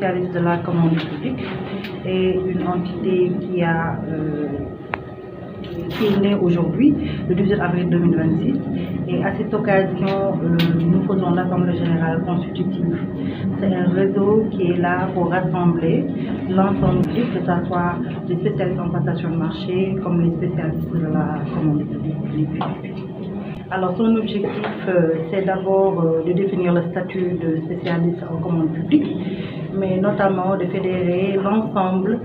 spécialiste de la commande publique est une entité qui est née aujourd'hui, le 18 avril 2026. Et à cette occasion, nous faisons l'Assemblée générale constitutive. C'est un réseau qui est là pour rassembler l'ensemble, que ce soit les spécialistes en passation de marché comme les spécialistes de la commande publique. Alors son objectif, c'est d'abord de définir le statut de spécialiste en commande publique, mais notamment de fédérer l'ensemble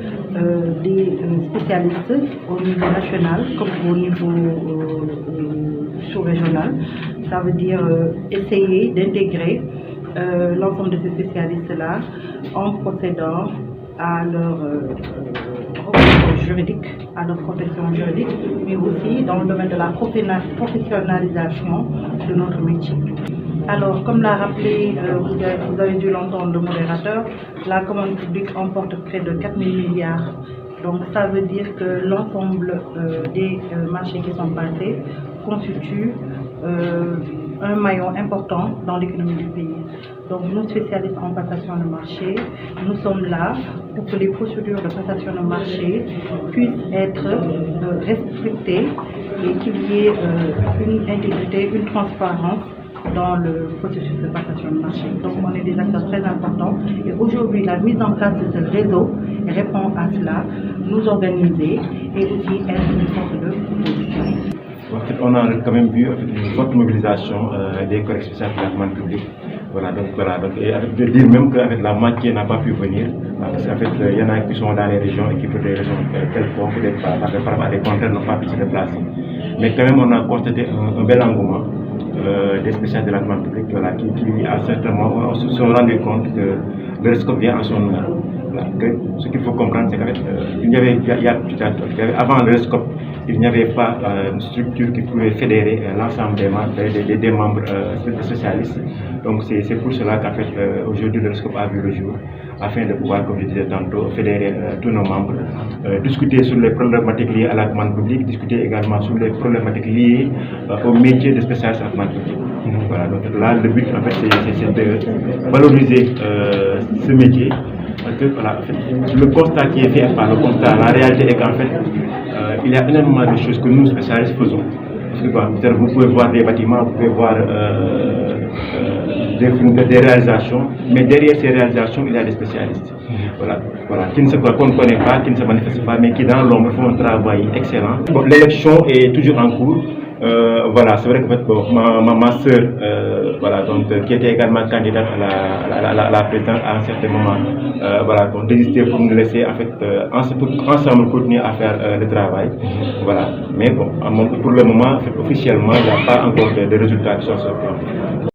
des spécialistes au niveau national comme au niveau sous-régional. Ça veut dire essayer d'intégrer l'ensemble de ces spécialistes-là en procédant à leur juridique, à leur profession juridique, mais aussi dans le domaine de la professionnalisation de notre métier. Alors, comme l'a rappelé, vous avez dû l'entendre, le modérateur, la commande publique emporte près de 4 000 milliards. Donc, ça veut dire que l'ensemble des marchés qui sont passés constituent un maillon important dans l'économie du pays. Donc, nous, spécialistes en passation de marché, nous sommes là pour que les procédures de passation de marché puissent être respectées et qu'il y ait une intégrité, une transparence dans le processus de passation de marché. Donc, on est des acteurs très importants. Et aujourd'hui, la mise en place de ce réseau répond à cela, nous organiser et aussi être une sorte de proposition. En fait, on a quand même vu une forte mobilisation des collègues spécialistes de la commande publique. Et de dire même qu'avec la moitié n'a pas pu venir, parce qu'en fait, il y en a qui sont dans les régions et qui pour des raisons quelconques, peut-être par rapport à des contraintes, n'ont pas pu se déplacer. Mais quand même, on a constaté un bel engouement des spécialistes de la commande publique qui à certains moments se sont rendus compte que le RESCOP vient en son nom. Ce qu'il faut comprendre, c'est qu'avant le RESCOP, il n'y avait pas une structure qui pouvait fédérer l'ensemble des membres spécialistes. Donc c'est pour cela qu'en fait aujourd'hui le RESCOP a vu le jour, afin de pouvoir, comme je disais tantôt, fédérer tous nos membres, discuter sur les problématiques liées à la commande publique, discuter également sur les problématiques liées au métier de spécialiste en commande publique. Voilà, donc là le but en fait c'est de valoriser ce métier. Parce que voilà, le constat qui est fait par le constat, la réalité est qu'en fait, il y a énormément de choses que nous, spécialistes, faisons. Parce que, vous pouvez voir des bâtiments, vous pouvez voir des réalisations, mais derrière ces réalisations, il y a des spécialistes. Voilà, qu'on ne connaît pas, qui ne se manifestent pas, mais qui dans l'ombre font un travail excellent. Bon, l'élection est toujours en cours. Voilà, c'est vrai que ma soeur, qui était également candidate à la présidence à un certain moment, désisté pour nous laisser en fait ensemble continuer à faire le travail. Voilà, mais bon, pour le moment, en fait, officiellement, il n'y a pas encore de résultats qui sont sortis.